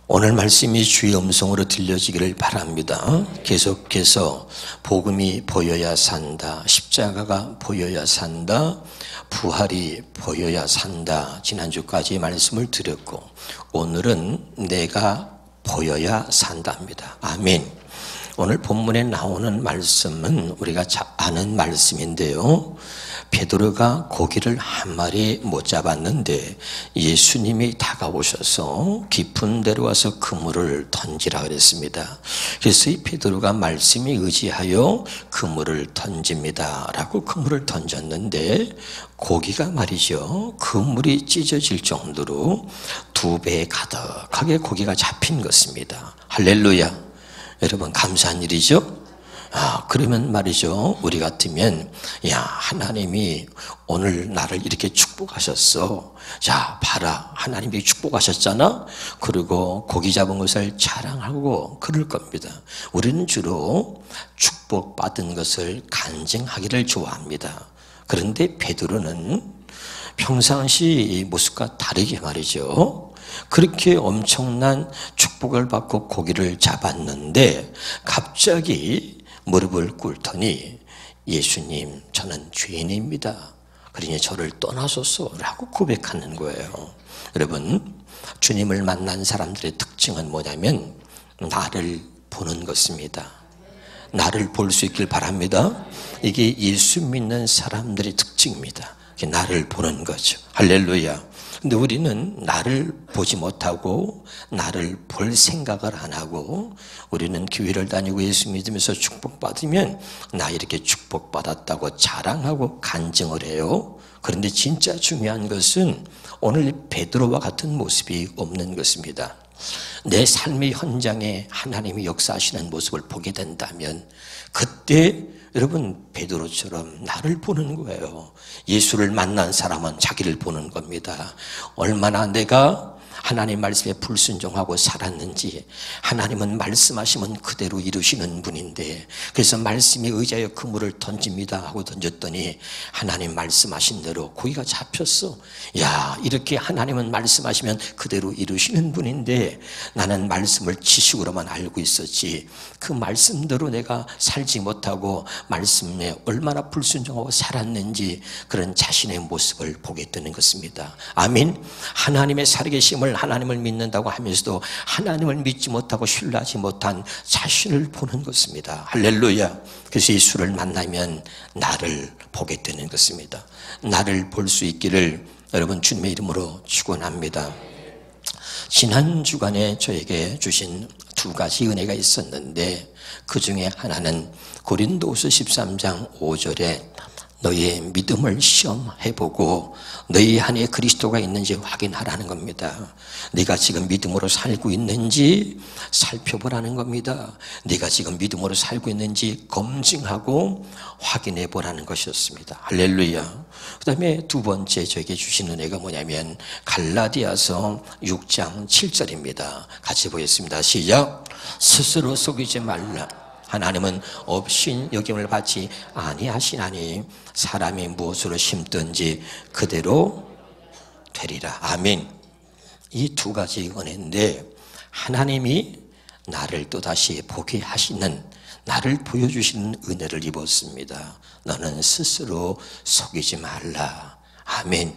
오늘 말씀이 주의 음성으로 들려지기를 바랍니다. 계속해서 복음이 보여야 산다, 십자가가 보여야 산다, 부활이 보여야 산다, 지난주까지 말씀을 드렸고 오늘은 내가 보여야 산답니다. 아멘. 오늘 본문에 나오는 말씀은 우리가 잘 아는 말씀인데요, 베드로가 고기를 한 마리 못 잡았는데 예수님이 다가오셔서 깊은 데로 와서 그물을 던지라 그랬습니다. 그래서 이 베드로가 말씀에 의지하여 그물을 던집니다 라고 그물을 던졌는데 고기가 말이죠, 그물이 찢어질 정도로 2배 가득하게 고기가 잡힌 것입니다. 할렐루야. 여러분 감사한 일이죠. 그러면 말이죠, 우리 같으면 야, 하나님이 오늘 나를 이렇게 축복하셨어. 자, 봐라, 하나님이 축복하셨잖아. 그리고 고기 잡은 것을 자랑하고 그럴 겁니다. 우리는 주로 축복받은 것을 간증하기를 좋아합니다. 그런데 베드로는 평상시 모습과 다르게 말이죠, 그렇게 엄청난 축복을 받고 고기를 잡았는데 갑자기 무릎을 꿇더니 예수님, 저는 죄인입니다. 그러니 저를 떠나소서라고 고백하는 거예요. 여러분, 주님을 만난 사람들의 특징은 뭐냐면 나를 보는 것입니다. 나를 볼 수 있길 바랍니다. 이게 예수 믿는 사람들의 특징입니다. 나를 보는 거죠. 할렐루야. 근데 우리는 나를 보지 못하고 나를 볼 생각을 안 하고 우리는 교회를 다니고 예수 믿으면서 축복받으면 나 이렇게 축복받았다고 자랑하고 간증을 해요. 그런데 진짜 중요한 것은 오늘 베드로와 같은 모습이 없는 것입니다. 내 삶의 현장에 하나님이 역사하시는 모습을 보게 된다면 그때 여러분 베드로처럼 나를 보는 거예요. 예수를 만난 사람은 자기를 보는 겁니다. 얼마나 내가 하나님 말씀에 불순종하고 살았는지, 하나님은 말씀하시면 그대로 이루시는 분인데, 그래서 말씀에 의지하여 그물을 던집니다 하고 던졌더니 하나님 말씀하신 대로 고기가 잡혔어. 야, 이렇게 하나님은 말씀하시면 그대로 이루시는 분인데 나는 말씀을 지식으로만 알고 있었지 그 말씀대로 내가 살지 못하고 말씀에 얼마나 불순종하고 살았는지 그런 자신의 모습을 보게 되는 것입니다. 아멘. 하나님의 살아계심을, 하나님을 믿는다고 하면서도 하나님을 믿지 못하고 신뢰하지 못한 자신을 보는 것입니다. 할렐루야. 그래서 예수를 만나면 나를 보게 되는 것입니다. 나를 볼 수 있기를 여러분 주님의 이름으로 축원합니다. 지난 주간에 저에게 주신 2가지 은혜가 있었는데 그 중에 하나는 고린도후서 13장 5절에 너희의 믿음을 시험해보고 너희 안에 그리스도가 있는지 확인하라는 겁니다. 네가 지금 믿음으로 살고 있는지 살펴보라는 겁니다. 네가 지금 믿음으로 살고 있는지 검증하고 확인해 보라는 것이었습니다. 할렐루야. 그 다음에 2번째 저에게 주신 은혜가 뭐냐면 갈라디아서 6장 7절입니다. 같이 보겠습니다. 시작. 스스로 속이지 말라. 하나님은 없인 여김을 받지 아니하시나니 사람이 무엇으로 심든지 그대로 되리라. 아멘. 이 2가지 은혜인데 하나님이 나를 또다시 보게 하시는, 나를 보여주시는 은혜를 입었습니다. 너는 스스로 속이지 말라. 아멘.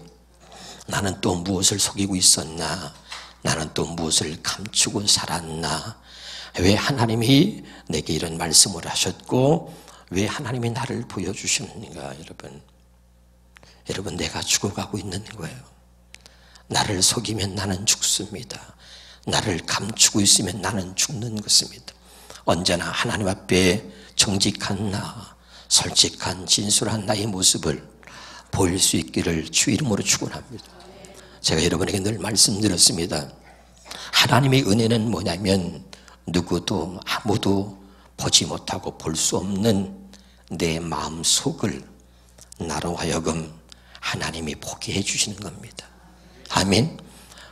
나는 또 무엇을 속이고 있었나? 나는 또 무엇을 감추고 살았나? 왜 하나님이 내게 이런 말씀을 하셨고 왜 하나님이 나를 보여주시는가? 여러분 내가 죽어가고 있는 거예요. 나를 속이면 나는 죽습니다. 나를 감추고 있으면 나는 죽는 것입니다. 언제나 하나님 앞에 정직한 나, 솔직한 진솔한 나의 모습을 보일 수 있기를 주 이름으로 축원합니다. 제가 여러분에게 늘 말씀드렸습니다. 하나님의 은혜는 뭐냐면 누구도 아무도 보지 못하고 볼 수 없는 내 마음 속을 나로 하여금 하나님이 보게 해주시는 겁니다. 아멘.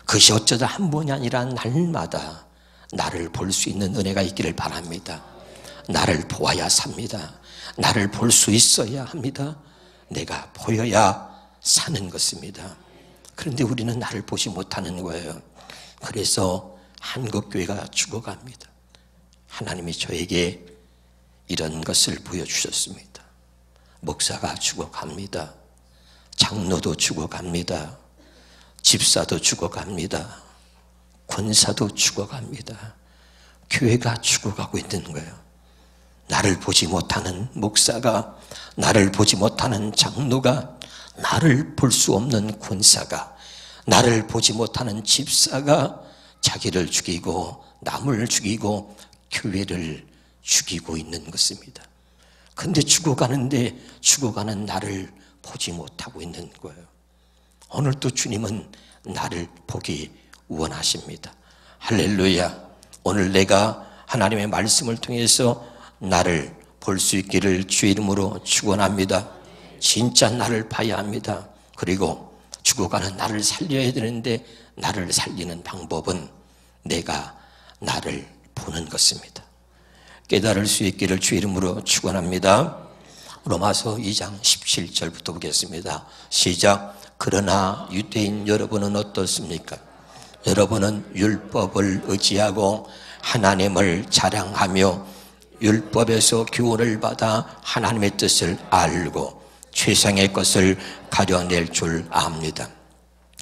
그것이 어쩌다 한 번이 아니라 날마다 나를 볼 수 있는 은혜가 있기를 바랍니다. 나를 보아야 삽니다. 나를 볼 수 있어야 합니다. 내가 보여야 사는 것입니다. 그런데 우리는 나를 보지 못하는 거예요. 그래서 한국교회가 죽어갑니다. 하나님이 저에게 이런 것을 보여주셨습니다. 목사가 죽어갑니다. 장로도 죽어갑니다. 집사도 죽어갑니다. 권사도 죽어갑니다. 교회가 죽어가고 있는 거예요. 나를 보지 못하는 목사가, 나를 보지 못하는 장로가, 나를 볼 수 없는 권사가, 나를 보지 못하는 집사가 자기를 죽이고 남을 죽이고 교회를 죽이고 있는 것입니다. 근데 죽어가는데 죽어가는 나를 보지 못하고 있는 거예요. 오늘도 주님은 나를 보기 원하십니다. 할렐루야. 오늘 내가 하나님의 말씀을 통해서 나를 볼 수 있기를 주의 이름으로 축원합니다. 진짜 나를 봐야 합니다. 그리고 죽어가는 나를 살려야 되는데 나를 살리는 방법은 내가 나를 보는 것입니다. 깨달을 수 있기를 주의 이름으로 축원합니다. 로마서 2장 17절부터 보겠습니다. 시작. 그러나 유대인 여러분은 어떻습니까? 여러분은 율법을 의지하고 하나님을 자랑하며 율법에서 교훈을 받아 하나님의 뜻을 알고 최상의 것을 가려낼 줄 압니다.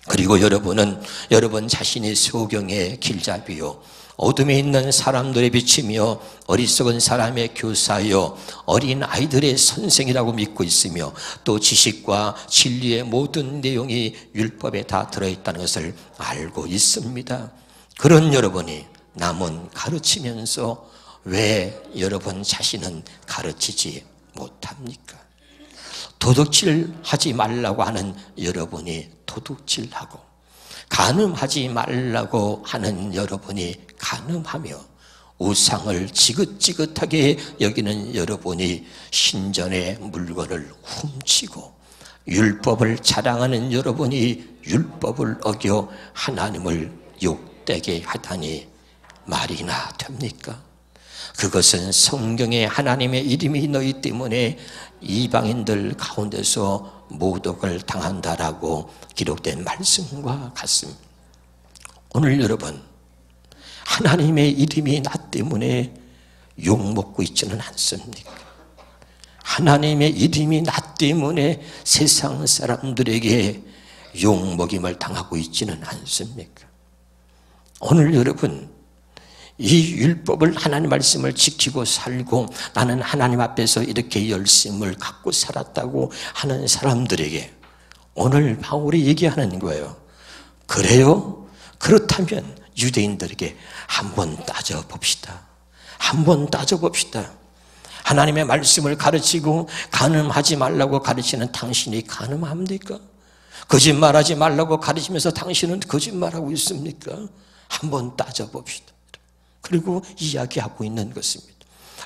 그리고 여러분은 여러분 자신이 소경의 길잡이요 어둠에 있는 사람들의 빛이며 어리석은 사람의 교사요 어린 아이들의 선생이라고 믿고 있으며 또 지식과 진리의 모든 내용이 율법에 다 들어있다는 것을 알고 있습니다. 그런 여러분이 남은 가르치면서 왜 여러분 자신은 가르치지 못합니까? 도둑질 하지 말라고 하는 여러분이 도둑질하고 간음하지 말라고 하는 여러분이 간음하며 우상을 지긋지긋하게 여기는 여러분이 신전의 물건을 훔치고 율법을 자랑하는 여러분이 율법을 어겨 하나님을 욕되게 하다니 말이나 됩니까? 그것은 성경에 하나님의 이름이 너희 때문에 이방인들 가운데서 모독을 당한다라고 기록된 말씀과 같습니다. 오늘 여러분 하나님의 이름이 나 때문에 욕먹고 있지는 않습니까? 하나님의 이름이 나 때문에 세상 사람들에게 욕먹임을 당하고 있지는 않습니까? 오늘 여러분 이 율법을 하나님 말씀을 지키고 살고 나는 하나님 앞에서 이렇게 열심을 갖고 살았다고 하는 사람들에게 오늘 바울이 얘기하는 거예요. 그래요? 그렇다면 유대인들에게 한번 따져봅시다. 한번 따져봅시다. 하나님의 말씀을 가르치고 간음하지 말라고 가르치는 당신이 간음합니까? 거짓말하지 말라고 가르치면서 당신은 거짓말하고 있습니까? 한번 따져봅시다. 그리고 이야기하고 있는 것입니다.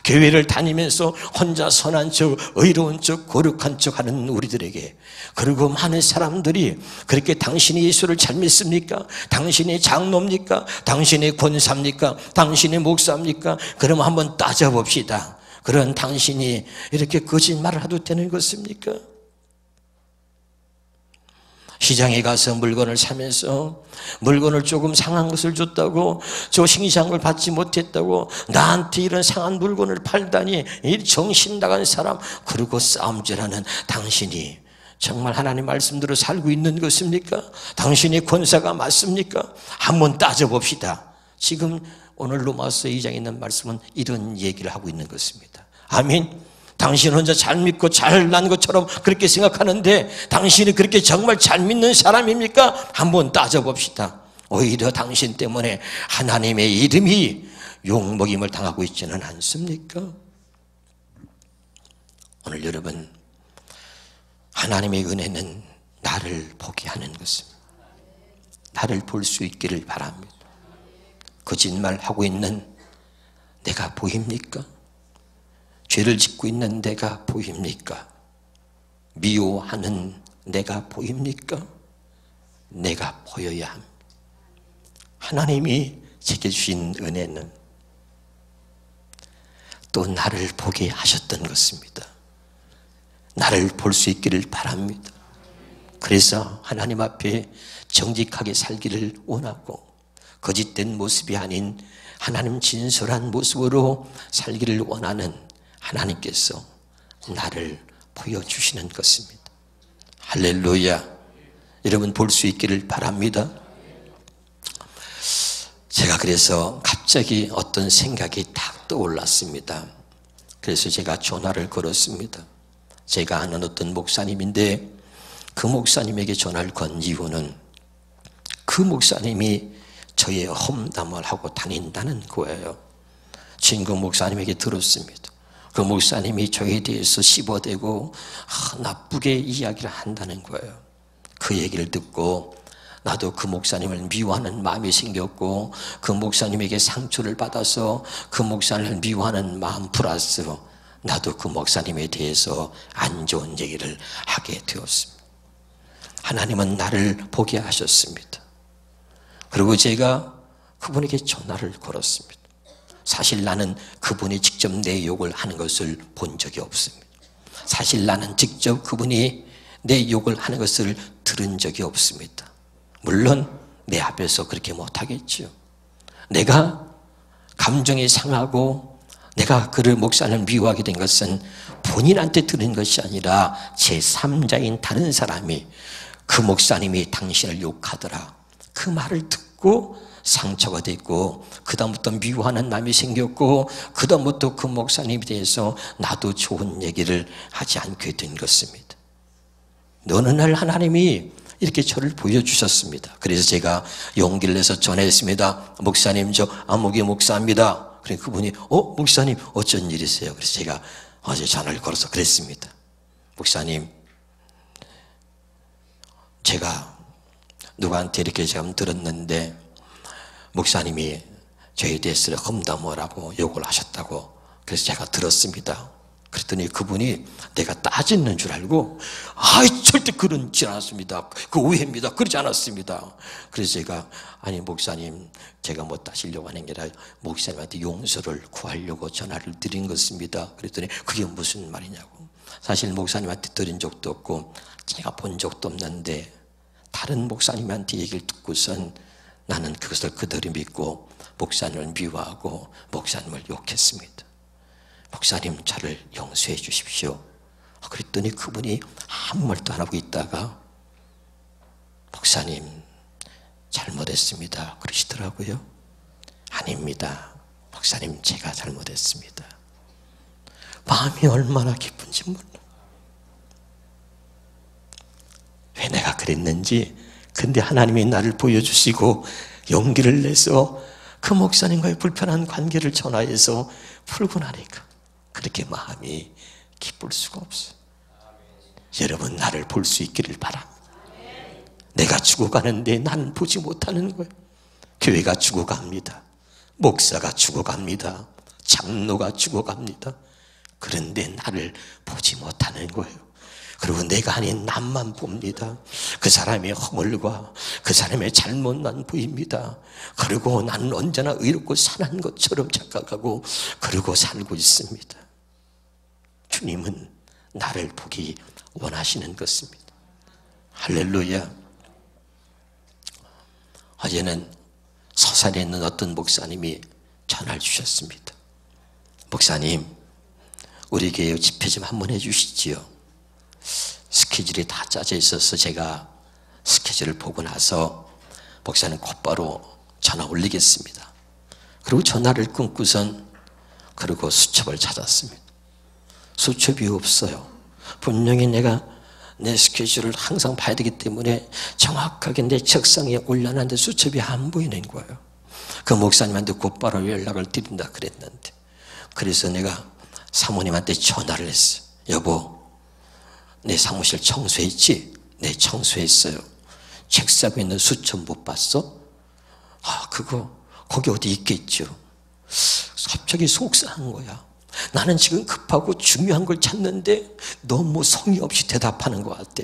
교회를 다니면서 혼자 선한 척, 의로운 척, 거룩한 척 하는 우리들에게 그리고 많은 사람들이 그렇게 당신이 예수를 잘 믿습니까? 당신이 장로입니까? 당신이 권사입니까? 당신이 목사입니까? 그럼 한번 따져봅시다. 그런 당신이 이렇게 거짓말을 해도 되는 것입니까? 시장에 가서 물건을 사면서 물건을 조금 상한 것을 줬다고 저 싱상을 받지 못했다고 나한테 이런 상한 물건을 팔다니 이 정신 나간 사람 그러고 싸움질하는 당신이 정말 하나님 말씀대로 살고 있는 것입니까? 당신이 권사가 맞습니까? 한번 따져봅시다. 지금 오늘 로마서 2장에 있는 말씀은 이런 얘기를 하고 있는 것입니다. 아멘. 당신 혼자 잘 믿고 잘난 것처럼 그렇게 생각하는데 당신이 그렇게 정말 잘 믿는 사람입니까? 한번 따져봅시다. 오히려 당신 때문에 하나님의 이름이 욕먹임을 당하고 있지는 않습니까? 오늘 여러분 하나님의 은혜는 나를 보게 하는 것입니다. 나를 볼 수 있기를 바랍니다. 거짓말하고 있는 내가 보입니까? 죄를 짓고 있는 내가 보입니까? 미워하는 내가 보입니까? 내가 보여야 합니다. 하나님이 제게 주신 은혜는 또 나를 보게 하셨던 것입니다. 나를 볼 수 있기를 바랍니다. 그래서 하나님 앞에 정직하게 살기를 원하고 거짓된 모습이 아닌 하나님 진솔한 모습으로 살기를 원하는 하나님께서 나를 보여주시는 것입니다. 할렐루야. 여러분 볼 수 있기를 바랍니다. 제가 그래서 갑자기 어떤 생각이 딱 떠올랐습니다. 그래서 제가 전화를 걸었습니다. 제가 아는 어떤 목사님인데 그 목사님에게 전화를 건 이유는 그 목사님이 저의 험담을 하고 다닌다는 거예요. 진구 목사님에게 들었습니다. 그 목사님이 저에 대해서 씹어대고 나쁘게 이야기를 한다는 거예요. 그 얘기를 듣고 나도 그 목사님을 미워하는 마음이 생겼고 그 목사님에게 상처를 받아서 그 목사님을 미워하는 마음 플러스 나도 그 목사님에 대해서 안 좋은 얘기를 하게 되었습니다. 하나님은 나를 보게 하셨습니다. 그리고 제가 그분에게 전화를 걸었습니다. 사실 나는 그분이 직접 내 욕을 하는 것을 본 적이 없습니다. 사실 나는 직접 그분이 내 욕을 하는 것을 들은 적이 없습니다. 물론 내 앞에서 그렇게 못하겠죠. 내가 감정이 상하고 내가 그를 목사님을 미워하게 된 것은 본인한테 들은 것이 아니라 제3자인 다른 사람이 그 목사님이 당신을 욕하더라. 그 말을 듣고 상처가 됐고 그 다음부터 미워하는 마음이 생겼고 그 다음부터 그 목사님에 대해서 나도 좋은 얘기를 하지 않게 된 것입니다. 어느 날 하나님이 이렇게 저를 보여주셨습니다. 그래서 제가 용기를 내서 전했습니다. 목사님 저 아무개 목사입니다. 그래 그분이 목사님 어쩐 일이세요? 그래서 제가 어제 전화를 걸어서 그랬습니다. 목사님 제가 누구한테 이렇게 지금 들었는데 목사님이 저에 대해서 험담을 하고 욕을 하셨다고 그래서 제가 들었습니다. 그랬더니 그분이 내가 따지는 줄 알고 절대 그러지 않았습니다. 그 오해입니다. 그러지 않았습니다. 그래서 제가 아니 목사님 제가 뭐 따지려고 하는 게 아니라 목사님한테 용서를 구하려고 전화를 드린 것입니다. 그랬더니 그게 무슨 말이냐고. 사실 목사님한테 들은 적도 없고 제가 본 적도 없는데 다른 목사님한테 얘기를 듣고선 나는 그것을 그대로 믿고 목사님을 미워하고 목사님을 욕했습니다. 목사님 저를 용서해 주십시오. 그랬더니 그분이 아무 말도 안 하고 있다가 목사님 잘못했습니다 그러시더라고요. 아닙니다. 목사님 제가 잘못했습니다. 마음이 얼마나 기쁜지 몰라. 왜 내가 그랬는지. 근데 하나님이 나를 보여주시고 용기를 내서 그 목사님과의 불편한 관계를 전화해서 풀고 나니까 그렇게 마음이 기쁠 수가 없어요. 여러분 나를 볼 수 있기를 바랍니다. 내가 죽어가는데 나는 보지 못하는 거예요. 교회가 죽어갑니다. 목사가 죽어갑니다. 장로가 죽어갑니다. 그런데 나를 보지 못하는 거예요. 그리고 내가 아닌 남만 봅니다. 그 사람의 허물과 그 사람의 잘못만 보입니다. 그리고 나는 언제나 의롭고 선한 것처럼 착각하고 그러고 살고 있습니다. 주님은 나를 보기 원하시는 것입니다. 할렐루야. 어제는 서산에 있는 어떤 목사님이 전화를 주셨습니다. 목사님 우리 교회 집회 좀 한번 해주시지요. 스케줄이 다 짜져 있어서 제가 스케줄을 보고 나서 목사님 곧바로 전화 올리겠습니다. 그리고 전화를 끊고선 그리고 수첩을 찾았습니다. 수첩이 없어요. 분명히 내가 내 스케줄을 항상 봐야 되기 때문에 정확하게 내 책상에 올려놨는데 수첩이 안 보이는 거예요. 그 목사님한테 곧바로 연락을 드린다 그랬는데 그래서 내가 사모님한테 전화를 했어요. 여보 내 사무실 청소했지? 네 청소했어요. 책상에 있는 수첩 못 봤어? 그거 거기 어디 있겠죠. 갑자기 속상한 거야. 나는 지금 급하고 중요한 걸 찾는데 너무 성의 없이 대답하는 것 같아.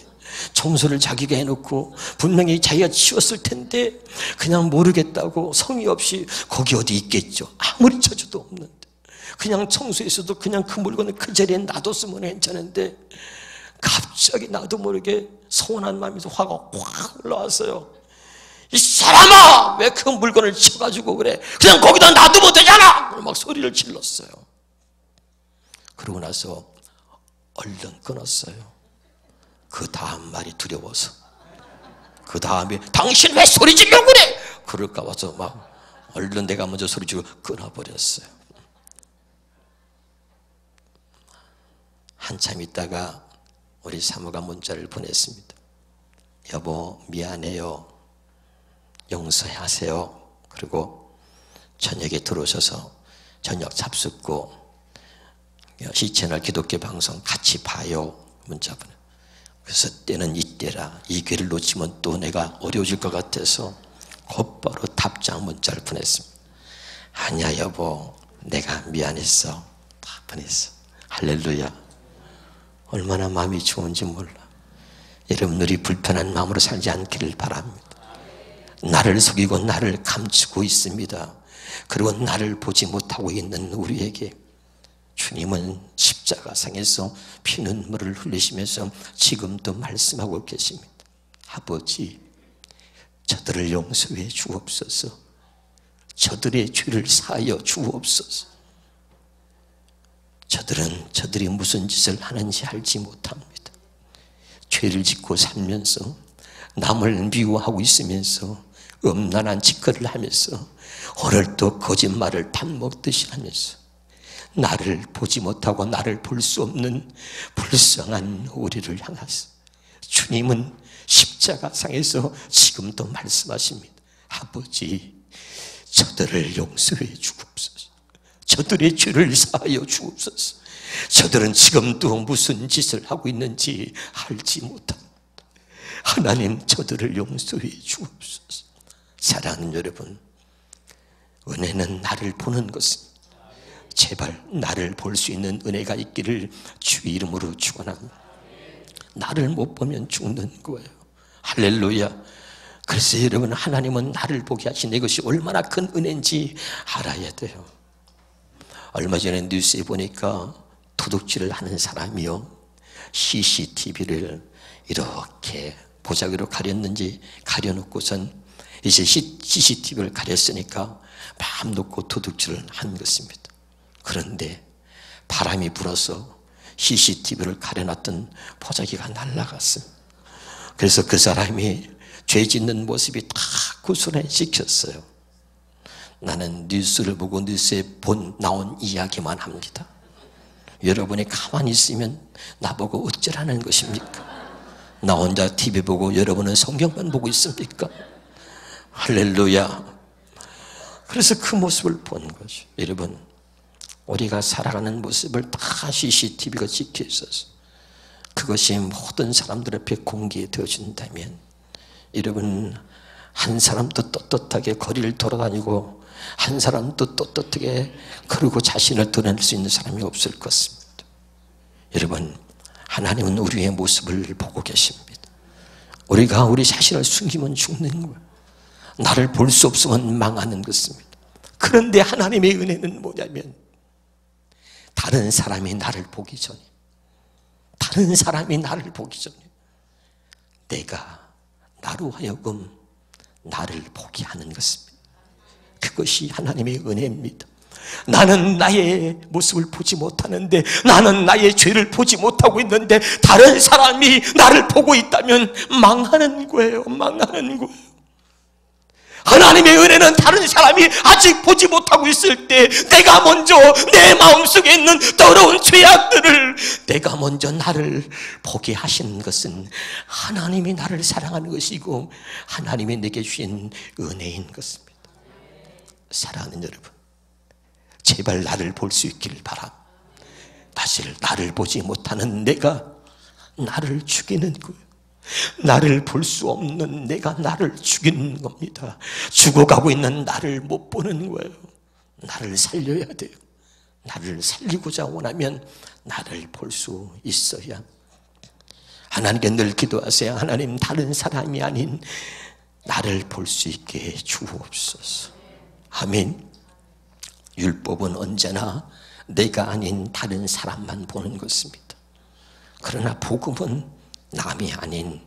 청소를 자기가 해놓고 분명히 자기가 치웠을 텐데 그냥 모르겠다고 성의 없이 거기 어디 있겠죠. 아무리 찾아도 없는데 그냥 청소했어도 그냥 그 물건을 그 자리에 놔뒀으면 괜찮은데 갑자기 나도 모르게 서운한 마음에서 화가 확 올라왔어요. 이 사람아, 왜 그 물건을 쳐가지고 그래? 그냥 거기다 놔두면 되잖아! 막 소리를 질렀어요. 그러고 나서 얼른 끊었어요. 그 다음 말이 두려워서. 그 다음에 당신 왜 소리 지르려고 그래? 그럴까 봐서 막 얼른 내가 먼저 소리 지르고 끊어버렸어요. 한참 있다가 우리 사모가 문자를 보냈습니다. 여보, 미안해요. 용서하세요. 그리고 저녁에 들어오셔서 저녁 잡숫고 시채널 기독교 방송 같이 봐요. 문자 보내. 그래서 때는 이때라. 이 기회를 놓치면 또 내가 어려워질 것 같아서 곧바로 답장 문자를 보냈습니다. 아니야 여보, 내가 미안했어. 다 보냈어. 할렐루야. 얼마나 마음이 좋은지 몰라. 여러분, 우리 불편한 마음으로 살지 않기를 바랍니다. 나를 속이고 나를 감추고 있습니다. 그리고 나를 보지 못하고 있는 우리에게 주님은 십자가상에서 피눈물을 흘리시면서 지금도 말씀하고 계십니다. 아버지, 저들을 용서해 주옵소서. 저들의 죄를 사하여 주옵소서. 저들이 무슨 짓을 하는지 알지 못합니다. 죄를 짓고 살면서 남을 미워하고 있으면서 음란한 짓거리를 하면서 오늘도 거짓말을 밥 먹듯이 하면서 나를 보지 못하고 나를 볼 수 없는 불쌍한 우리를 향하서 주님은 십자가상에서 지금도 말씀하십니다. 아버지, 저들을 용서해 주옵소서. 저들의 죄를 사하여 주옵소서. 저들은 지금도 무슨 짓을 하고 있는지 알지 못합니다. 하나님, 저들을 용서해 주옵소서. 사랑하는 여러분, 은혜는 나를 보는 것입니다. 제발 나를 볼 수 있는 은혜가 있기를 주 이름으로 축원합니다. 나를 못 보면 죽는 거예요. 할렐루야. 그래서 여러분, 하나님은 나를 보게 하신 이것이 얼마나 큰 은혜인지 알아야 돼요. 얼마 전에 뉴스에 보니까 도둑질을 하는 사람이요, CCTV를 이렇게 보자기로 가렸는지 가려놓고선 이제 CCTV를 가렸으니까 마음 놓고 도둑질을 한 것입니다. 그런데 바람이 불어서 CCTV를 가려놨던 보자기가 날아갔습니다. 그래서 그 사람이 죄 짓는 모습이 다 구순해 지켰어요. 나는 뉴스를 보고 뉴스에 나온 이야기만 합니다. 여러분이 가만히 있으면 나보고 어쩌라는 것입니까? 나 혼자 TV 보고 여러분은 성경만 보고 있습니까? 할렐루야. 그래서 그 모습을 본 거죠. 여러분, 우리가 살아가는 모습을 다 CCTV가 지켜 있어서 그것이 모든 사람들 앞에 공개되어 준다면, 여러분, 한 사람도 떳떳하게 거리를 돌아다니고 한 사람도 떳떳하게 그러고 자신을 드러낼 수 있는 사람이 없을 것입니다. 여러분, 하나님은 우리의 모습을 보고 계십니다. 우리가 우리 자신을 숨기면 죽는 거예요. 나를 볼 수 없으면 망하는 것입니다. 그런데 하나님의 은혜는 뭐냐면, 다른 사람이 나를 보기 전에, 내가 나로 하여금 나를 보게 하는 것입니다. 그것이 하나님의 은혜입니다. 나는 나의 모습을 보지 못하는데, 나는 나의 죄를 보지 못하고 있는데 다른 사람이 나를 보고 있다면 망하는 거예요. 하나님의 은혜는 다른 사람이 아직 보지 못하고 있을 때 내가 먼저 내 마음속에 있는 더러운 죄악들을 내가 먼저 나를 보게 하시는 것은 하나님이 나를 사랑하는 것이고 하나님이 내게 주신 은혜인 것입니다. 사랑하는 여러분, 제발 나를 볼 수 있기를 바랍니다. 사실 나를 보지 못하는 내가 나를 죽이는 거예요. 나를 볼 수 없는 내가 나를 죽이는 겁니다. 죽어가고 있는 나를 못 보는 거예요. 나를 살려야 돼요. 나를 살리고자 원하면 나를 볼 수 있어야. 하나님께 늘 기도하세요. 하나님, 다른 사람이 아닌 나를 볼 수 있게 주옵소서. 아멘. 율법은 언제나 내가 아닌 다른 사람만 보는 것입니다. 그러나 복음은 남이 아닌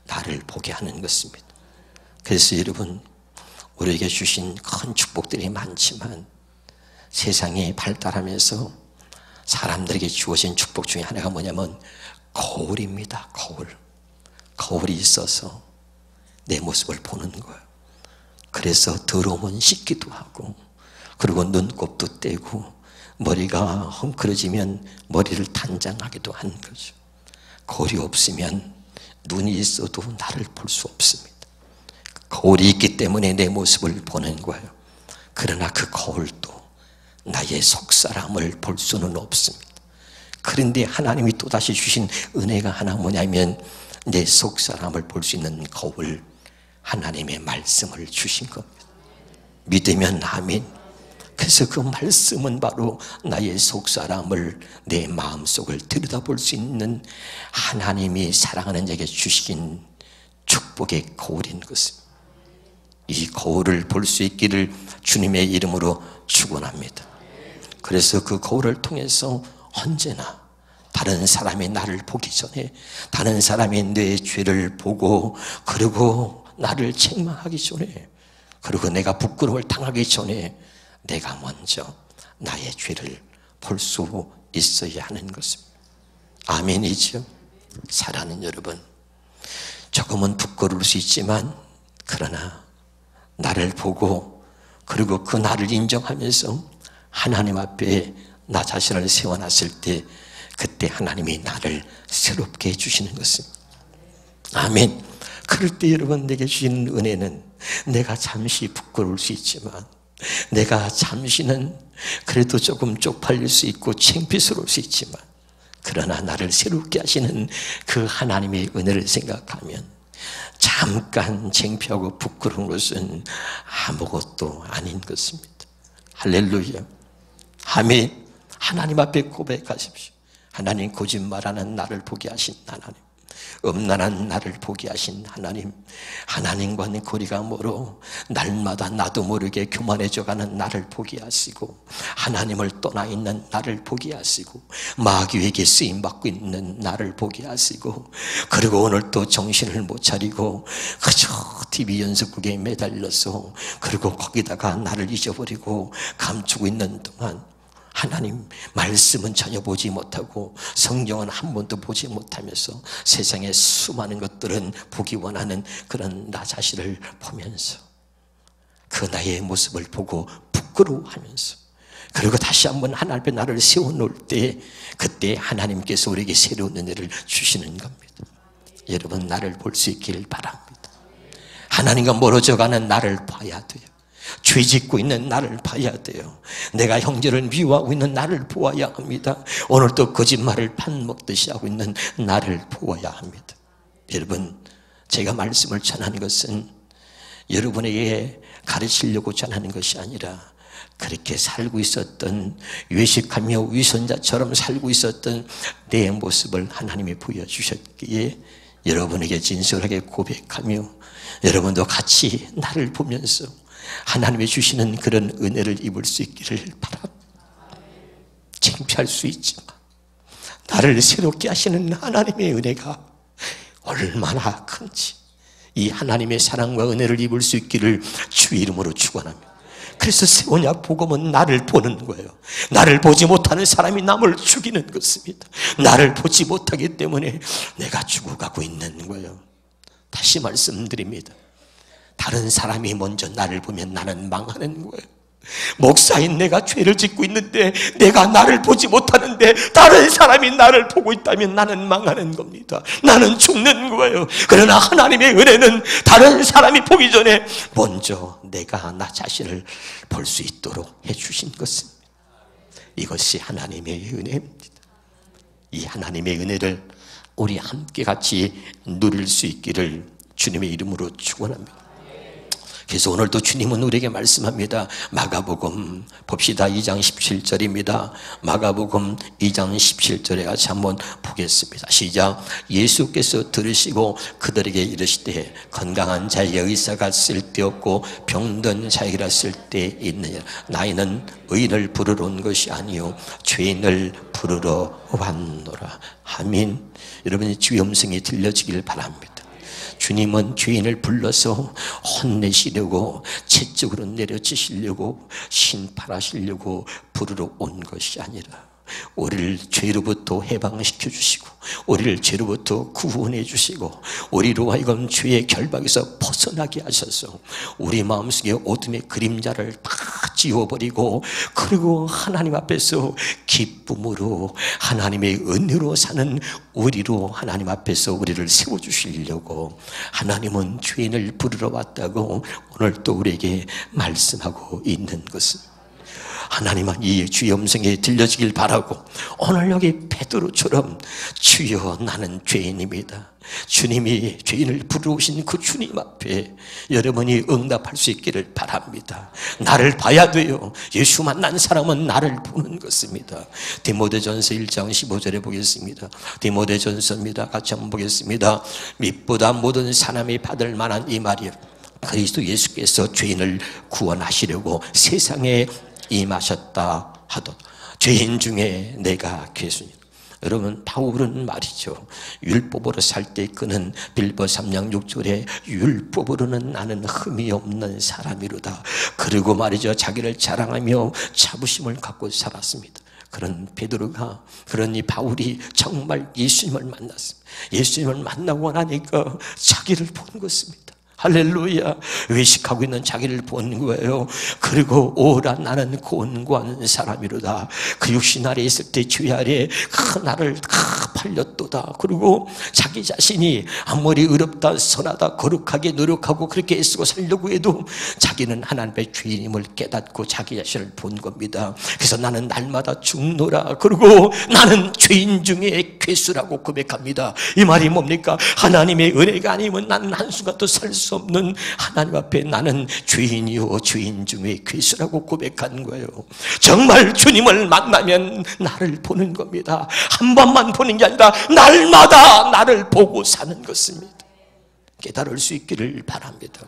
나를 보게 하는 것입니다. 그래서 여러분, 우리에게 주신 큰 축복들이 많지만 세상이 발달하면서 사람들에게 주어진 축복 중에 하나가 뭐냐면 거울입니다. 거울이 있어서 내 모습을 보는 거예요. 그래서 더러우면 씻기도 하고, 그리고 눈곱도 떼고, 머리가 헝클어지면 머리를 단장하기도 하는 거죠. 거울이 없으면 눈이 있어도 나를 볼 수 없습니다. 거울이 있기 때문에 내 모습을 보는 거예요. 그러나 그 거울도 나의 속사람을 볼 수는 없습니다. 그런데 하나님이 또다시 주신 은혜가 하나 뭐냐면 내 속사람을 볼 수 있는 거울, 하나님의 말씀을 주신 겁니다. 믿으면 아멘. 그래서 그 말씀은 바로 나의 속사람을, 내 마음속을 들여다볼 수 있는 하나님이 사랑하는 자에게 주신 축복의 거울인 것입니다. 이 거울을 볼 수 있기를 주님의 이름으로 축원합니다. 그래서 그 거울을 통해서 언제나 다른 사람이 나를 보기 전에, 다른 사람이 내 죄를 보고, 그리고 나를 책망하기 전에, 그리고 내가 부끄러움을 당하기 전에 내가 먼저 나의 죄를 볼 수 있어야 하는 것입니다. 아멘이죠? 사랑하는 여러분, 조금은 부끄러울 수 있지만 그러나 나를 보고, 그리고 그 나를 인정하면서 하나님 앞에 나 자신을 세워놨을 때, 그때 하나님이 나를 새롭게 해주시는 것입니다. 아멘. 그럴 때 여러분, 내게 주시는 은혜는 내가 잠시 부끄러울 수 있지만, 내가 잠시는 그래도 조금 쪽팔릴 수 있고 창피스러울 수 있지만, 그러나 나를 새롭게 하시는 그 하나님의 은혜를 생각하면 잠깐 창피하고 부끄러운 것은 아무것도 아닌 것입니다. 할렐루야. 아멘. 하나님 앞에 고백하십시오. 하나님, 거짓말하는 나를 보게 하신 하나님, 음란한 나를 보게 하신 하나님, 하나님과는 거리가 멀어 날마다 나도 모르게 교만해져가는 나를 보게 하시고, 하나님을 떠나 있는 나를 보게 하시고, 마귀에게 쓰임받고 있는 나를 보게 하시고, 그리고 오늘 또 정신을 못 차리고 그저 TV 연속극에 매달려서, 그리고 거기다가 나를 잊어버리고 감추고 있는 동안 하나님 말씀은 전혀 보지 못하고 성경은 한 번도 보지 못하면서 세상의 수많은 것들은 보기 원하는 그런 나 자신을 보면서 그 나의 모습을 보고 부끄러워하면서, 그리고 다시 한번 하나님 앞에 나를 세워놓을 때, 그때 하나님께서 우리에게 새로운 은혜를 주시는 겁니다. 여러분, 나를 볼 수 있기를 바랍니다. 하나님과 멀어져가는 나를 봐야 돼요. 죄 짓고 있는 나를 봐야 돼요. 내가 형제를 미워하고 있는 나를 보아야 합니다. 오늘도 거짓말을 판먹듯이 하고 있는 나를 보아야 합니다. 여러분, 제가 말씀을 전하는 것은 여러분에게 가르치려고 전하는 것이 아니라, 그렇게 살고 있었던, 외식하며 위선자처럼 살고 있었던 내 모습을 하나님이 보여주셨기에 여러분에게 진솔하게 고백하며, 여러분도 같이 나를 보면서 하나님이 주시는 그런 은혜를 입을 수 있기를 바랍니다. 창피할 수 있지만 나를 새롭게 하시는 하나님의 은혜가 얼마나 큰지, 이 하나님의 사랑과 은혜를 입을 수 있기를 주 이름으로 축원합니다. 그래서 세오냐 복음은 나를 보는 거예요. 나를 보지 못하는 사람이 남을 죽이는 것입니다. 나를 보지 못하기 때문에 내가 죽어가고 있는 거예요. 다시 말씀드립니다. 다른 사람이 먼저 나를 보면 나는 망하는 거예요. 목사인 내가 죄를 짓고 있는데, 내가 나를 보지 못하는데 다른 사람이 나를 보고 있다면 나는 망하는 겁니다. 나는 죽는 거예요. 그러나 하나님의 은혜는 다른 사람이 보기 전에 먼저 내가 나 자신을 볼 수 있도록 해주신 것입니다. 이것이 하나님의 은혜입니다. 이 하나님의 은혜를 우리 함께 같이 누릴 수 있기를 주님의 이름으로 축원합니다. 그래서 오늘도 주님은 우리에게 말씀합니다. 마가복음 봅시다. 2장 17절입니다. 마가복음 2장 17절에 같이 한번 보겠습니다. 시작. 예수께서 들으시고 그들에게 이르시되, 건강한 자에게 의사가 쓸데없고 병든 자에게라 쓸데있느니라. 나이는 의인을 부르러 온 것이 아니요 죄인을 부르러 왔노라. 아멘. 여러분의 주의 음성이 들려지길 바랍니다. 주님은 죄인을 불러서 혼내시려고, 채찍으로 내려치시려고, 심판하시려고 부르러 온 것이 아니라 우리를 죄로부터 해방시켜 주시고, 우리를 죄로부터 구원해 주시고, 우리로 하여금 죄의 결박에서 벗어나게 하셔서 우리 마음속에 어둠의 그림자를 다 지워버리고, 그리고 하나님 앞에서 기쁨으로 하나님의 은혜로 사는 우리로 하나님 앞에서 우리를 세워주시려고 하나님은 죄인을 부르러 왔다고 오늘 또 우리에게 말씀하고 있는 것은, 하나님은 이 주의 음성에 들려지길 바라고, 오늘 여기 베드로처럼 주여 나는 죄인입니다, 주님이 죄인을 부르신 그 주님 앞에 여러분이 응답할 수 있기를 바랍니다. 나를 봐야 돼요. 예수 만난 사람은 나를 보는 것입니다. 디모데전서 1장 15절에 보겠습니다. 디모데전서입니다. 같이 한번 보겠습니다. 밑보다 모든 사람이 받을 만한 이 말이요, 그리스도 예수께서 죄인을 구원하시려고 세상에 임하셨다 하도 죄인 중에 내가 괴수니. 여러분, 바울은 말이죠, 율법으로 살 때 그는 빌보 3장 6절에 율법으로는 나는 흠이 없는 사람이로다. 그리고 말이죠, 자기를 자랑하며 자부심을 갖고 살았습니다. 그런 베드로가, 그런 이 바울이 정말 예수님을 만났습니다. 예수님을 만나고 나니까 자기를 본 것입니다. 할렐루야. 외식하고 있는 자기를 본 거예요. 그리고 오라 나는 곤고한 사람이로다. 그 육신 아래 있을 때 죄 아래 나를 팔렸도다. 그리고 자기 자신이 아무리 의롭다 선하다 거룩하게 노력하고 그렇게 애쓰고 살려고 해도 자기는 하나님의 죄인임을 깨닫고 자기 자신을 본 겁니다. 그래서 나는 날마다 죽노라. 그리고 나는 죄인 중에 괴수라고 고백합니다. 이 말이 뭡니까? 하나님의 은혜가 아니면 나는 한순간도 살 수 없는 하나님 앞에 나는 죄인이요 죄인 중에 괴수라고 고백하는 거예요. 정말 주님을 만나면 나를 보는 겁니다. 한 번만 보는 게 아니라 날마다 나를 보고 사는 것입니다. 깨달을 수 있기를 바랍니다.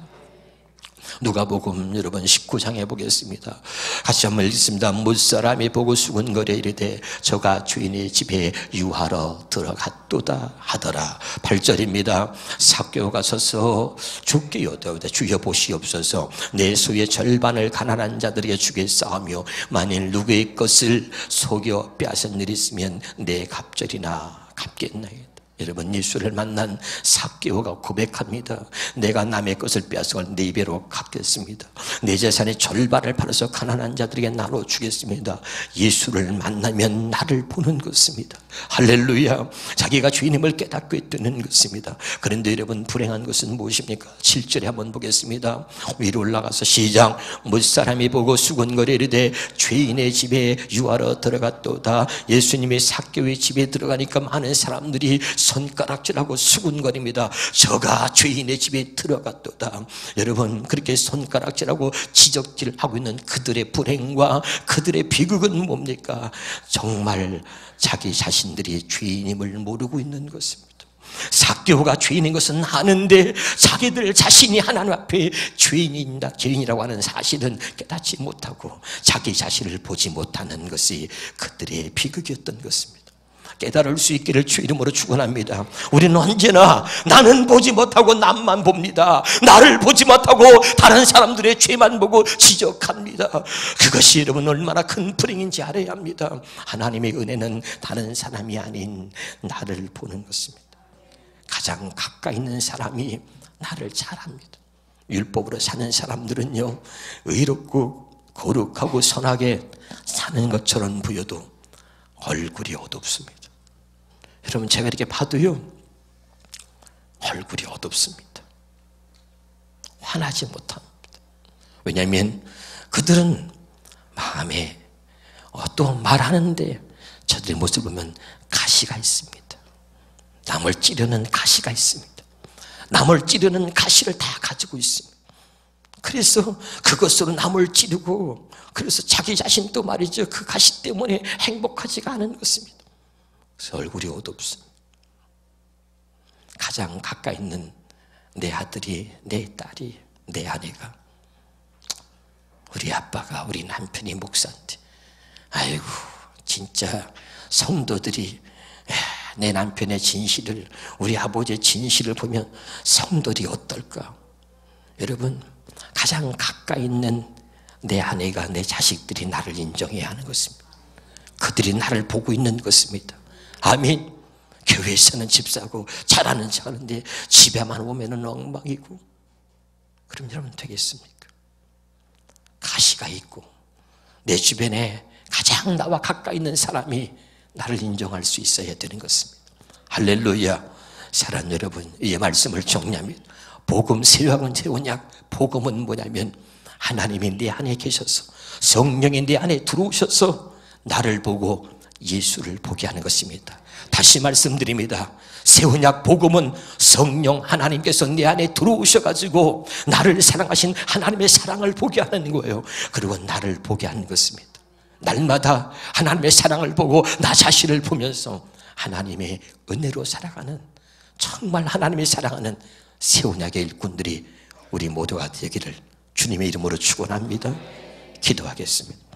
누가복음 여러분 19장에 보겠습니다. 같이 한번 읽습니다. 무사람이 보고 수군거려 이르되 저가 주인의 집에 유하러 들어갔도다 하더라. 8절입니다. 삭개오가 서서 주께 여쭈되 주여 보시옵소서, 내 소유의 절반을 가난한 자들에게 주겠사오며 만일 누구의 것을 속여 빼앗은 일이 있으면 내 갑절이나 갚겠나이다. 여러분, 예수를 만난 삭개오가 고백합니다. 내가 남의 것을 빼앗은 네 배로 갚겠습니다. 내 재산의 절반을 팔아서 가난한 자들에게 나눠주겠습니다. 예수를 만나면 나를 보는 것입니다. 할렐루야. 자기가 주인임을 깨닫고 있다는 것입니다. 그런데 여러분, 불행한 것은 무엇입니까? 7절에 한번 보겠습니다. 위로 올라가서 시작. 무사람이 보고 수군거려 이르되 죄인의 집에 유하러 들어갔도다. 예수님이 삭개오의 집에 들어가니까 많은 사람들이 손가락질하고 수군거립니다. 저가 죄인의 집에 들어갔도다. 여러분, 그렇게 손가락질하고 지적질하고 있는 그들의 불행과 그들의 비극은 뭡니까? 정말 자기 자신들이 죄인임을 모르고 있는 것입니다. 삭개오가 죄인인 것은 아는데 자기들 자신이 하나님 앞에 죄인이라고 하는 사실은 깨닫지 못하고 자기 자신을 보지 못하는 것이 그들의 비극이었던 것입니다. 깨달을 수 있기를 주 이름으로 축원합니다. 우리는 언제나 나는 보지 못하고 남만 봅니다. 나를 보지 못하고 다른 사람들의 죄만 보고 지적합니다. 그것이 여러분 얼마나 큰 불행인지 알아야 합니다. 하나님의 은혜는 다른 사람이 아닌 나를 보는 것입니다. 가장 가까이 있는 사람이 나를 잘 압니다. 율법으로 사는 사람들은요, 의롭고 거룩하고 선하게 사는 것처럼 보여도 얼굴이 어둡습니다. 여러분, 제가 이렇게 봐도요, 얼굴이 어둡습니다. 환하지 못합니다. 왜냐하면 그들은 마음에 또 말하는데 저들의 모습을 보면 가시가 있습니다. 남을 찌르는 가시가 있습니다. 남을 찌르는 가시를 다 가지고 있습니다. 그래서 그것으로 남을 찌르고, 그래서 자기 자신도 말이죠, 그 가시 때문에 행복하지가 않은 것입니다. 그래서 얼굴이 어둡습니다. 가장 가까이 있는 내 아들이, 내 딸이, 내 아내가, 우리 아빠가, 우리 남편이 목사인데, 아이고 진짜 성도들이 내 남편의 진실을, 우리 아버지의 진실을 보면 성도들이 어떨까? 여러분, 가장 가까이 있는 내 아내가, 내 자식들이 나를 인정해야 하는 것입니다. 그들이 나를 보고 있는 것입니다. 아멘. 교회에서는 집사고 잘하는 척 하는데 집에만 오면은 엉망이고, 그럼 여러분 되겠습니까? 가시가 있고 내 주변에 가장 나와 가까이 있는 사람이 나를 인정할 수 있어야 되는 것입니다. 할렐루야. 사랑하는 여러분, 이 말씀을 정리하면 복음, 새약은 새언약, 복음은 뭐냐면 하나님이 내 안에 계셔서, 성령이 내 안에 들어오셔서 나를 보고 예수를 보게 하는 것입니다. 다시 말씀드립니다. 새언약 복음은 성령 하나님께서 내 안에 들어오셔가지고 나를 사랑하신 하나님의 사랑을 보게 하는 거예요. 그리고 나를 보게 하는 것입니다. 날마다 하나님의 사랑을 보고 나 자신을 보면서 하나님의 은혜로 살아가는, 정말 하나님이 사랑하는 새언약의 일꾼들이 우리 모두가 되기를 주님의 이름으로 축원합니다. 기도하겠습니다.